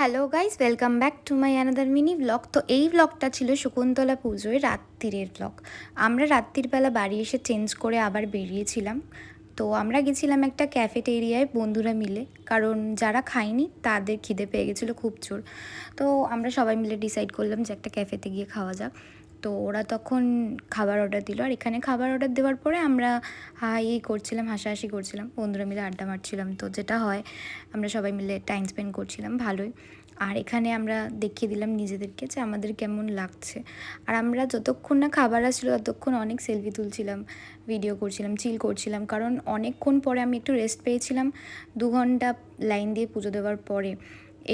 Hello guys, welcome back to my another mini blog. তো এই ব্লগটা ছিল শকুন্তলা পুজোয় রাত্রিরের ব্লগ। আমরা রাত্রির বেলা বাড়ি এসে চেঞ্জ করে আবার বেরিয়েছিলাম। তো আমরা গেছিলাম একটা ক্যাফেটেরিয়ায় বন্ধুরা মিলে, কারণ যারা খায়নি তাদের খিদে পেয়ে গেছিলো খুব জোর। তো আমরা সবাই মিলে ডিসাইড করলাম যে একটা ক্যাফেতে গিয়ে খাওয়া যাক। তো ওরা তখন খাবার অর্ডার দিল, আর এখানে খাবার অর্ডার দেওয়ার পরে আমরা করছিলাম, হাসাহাসি করছিলাম, বন্ধুরা মিলে আড্ডা মারছিলাম। তো যেটা হয়, আমরা সবাই মিলে টাইম স্পেন্ড করছিলাম ভালোই। আর এখানে আমরা দেখিয়ে দিলাম নিজেদেরকে যে আমাদের কেমন লাগছে। আর আমরা যতক্ষণ না খাবার আসছিলো ততক্ষণ অনেক সেলফি তুলছিলাম, ভিডিও করছিলাম, চিল করছিলাম, কারণ অনেকক্ষণ পরে আমি একটু রেস্ট পেয়েছিলাম। 2 ঘন্টা লাইন দিয়ে পুজো দেওয়ার পরে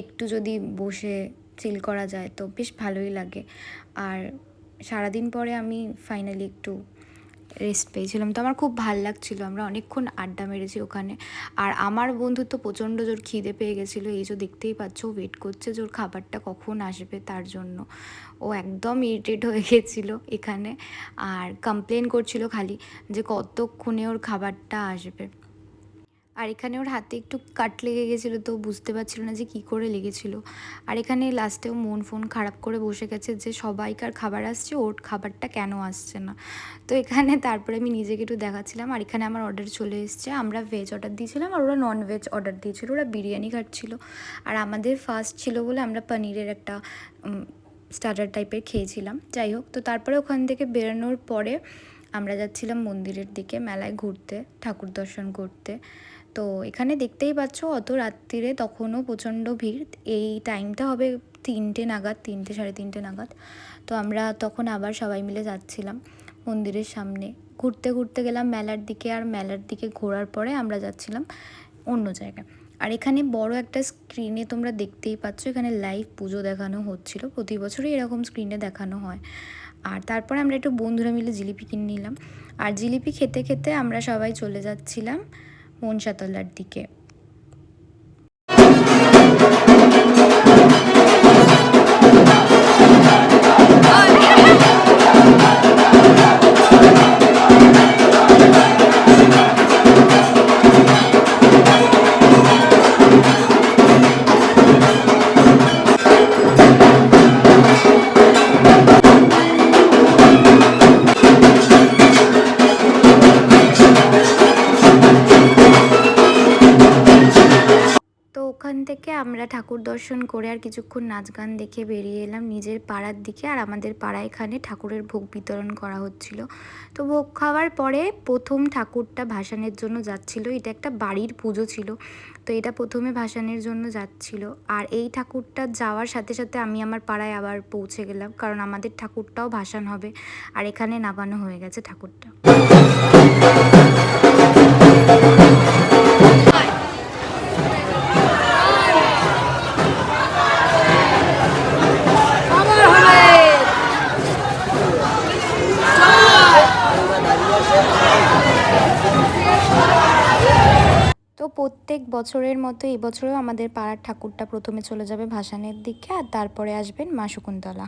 একটু যদি বসে চিল করা যায় তো বেশ ভালোই লাগে। আর সারাদিন পরে আমি ফাইনালি একটু রেস্ট পেয়েছিলাম, তো আমার খুব ভাল লাগছিলো। আমরা অনেকক্ষণ আড্ডা মেরেছি ওখানে। আর আমার বন্ধুর তো প্রচণ্ড জোর খিদে পেয়ে গেছিলো, এই যে দেখতেই পাচ্ছ ওয়েট করছে যে ওর খাবারটা কখন আসবে তার জন্য। ও একদম ইরিটেট হয়ে গেছিলো এখানে, আর কমপ্লেন করছিল খালি যে কতক্ষণে ওর খাবারটা আসবে। আর এখানে ওর হাতে একটু কাট লেগে গেছিলো, তো বুঝতে পারছিল না যে কী করে লেগেছিলো। আর এখানে লাস্টেও মন ফোন খারাপ করে বসে গেছে যে সবাইকার খাবার আসছে, ওর খাবারটা কেন আসছে না। তো এখানে তারপরে আমি নিজেকে একটু দেখাচ্ছিলাম। আর এখানে আমার অর্ডার চলে এসছে। আমরা ভেজ অর্ডার দিয়েছিলাম আর ওরা নন ভেজ অর্ডার দিয়েছিলো, ওরা বিরিয়ানি খাচ্ছিল। আর আমাদের ফার্স্ট ছিল বলে আমরা পনিরের একটা স্টার্টার টাইপের খেয়েছিলাম। যাই হোক, তো তারপরে ওখান থেকে বেরোনোর পরে আমরা যাচ্ছিলাম মন্দিরের দিকে, মেলায় ঘুরতে, ঠাকুর দর্শন করতে। তো এখানে দেখতেই পাচ্ছ অত রাত্রিরে তখনও প্রচণ্ড ভিড়। এই টাইমটা হবে 3টে নাগাদ, 3টে সাড়ে 3টে নাগাদ। তো আমরা তখন আবার সবাই মিলে যাচ্ছিলাম মন্দিরের সামনে। ঘুরতে ঘুরতে গেলাম মেলার দিকে, আর মেলার দিকে ঘোরার পরে আমরা যাচ্ছিলাম অন্য জায়গায়। আর এখানে বড় একটা স্ক্রিনে তোমরা দেখতেই পাচ্ছ, এখানে লাইভ পুজো দেখানো হচ্ছিল। প্রতি বছরই এরকম স্ক্রিনে দেখানো হয়। আর তারপরে আমরা একটু বন্ধুরা মিলে জিলিপি কিনে নিলাম। আর জিলিপি খেতে খেতে আমরা সবাই চলে যাচ্ছিলাম মনসাতলার দিকে। তো ওখান থেকে আমরা ঠাকুর দর্শন করে আর কিছুক্ষণ নাচ গান দেখে বেরিয়ে এলাম নিজের পাড়ার দিকে। আর আমাদের পাড়ায় এখানে ঠাকুরের ভোগ বিতরণ করা হচ্ছিল। তো ভোগ খাওয়ার পরে প্রথম ঠাকুরটা ভাসানের জন্য যাচ্ছিল। এটা একটা বাড়ির পুজো ছিল, তো এটা প্রথমে ভাসানের জন্য যাচ্ছিল। আর এই ঠাকুরটা যাওয়ার সাথে সাথে আমি আমার পাড়ায় আবার পৌঁছে গেলাম, কারণ আমাদের ঠাকুরটাও ভাসান হবে। আর এখানে নামানো হয়ে গেছে ঠাকুরটা। তো প্রত্যেক বছরের মতো এই বছরেও আমাদের পাড়ার ঠাকুরটা প্রথমে চলে যাবে ভাসানের দিকে, আর তারপরে আসবেন মা শকুন্তলা।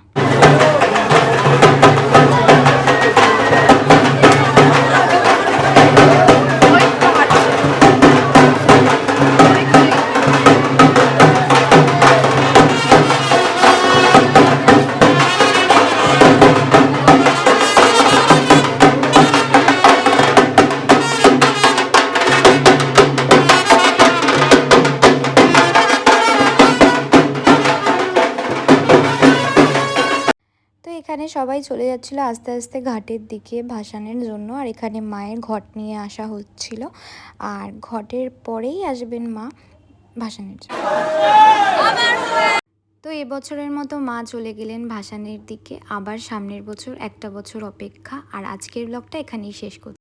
তো এখানে সবাই চলে যাচ্ছিলো আস্তে আস্তে ঘাটের দিকে ভাসানের জন্য। আর এখানে মায়ের ঘট নিয়ে আসা হচ্ছিল, আর ঘটের পরেই আসবেন মা ভাসানের জন্য। তো এবছরের মতো মা চলে গেলেন ভাসানের দিকে, আবার সামনের বছর একটা বছর অপেক্ষা। আর আজকের ব্লগটা এখানেই শেষ করছি।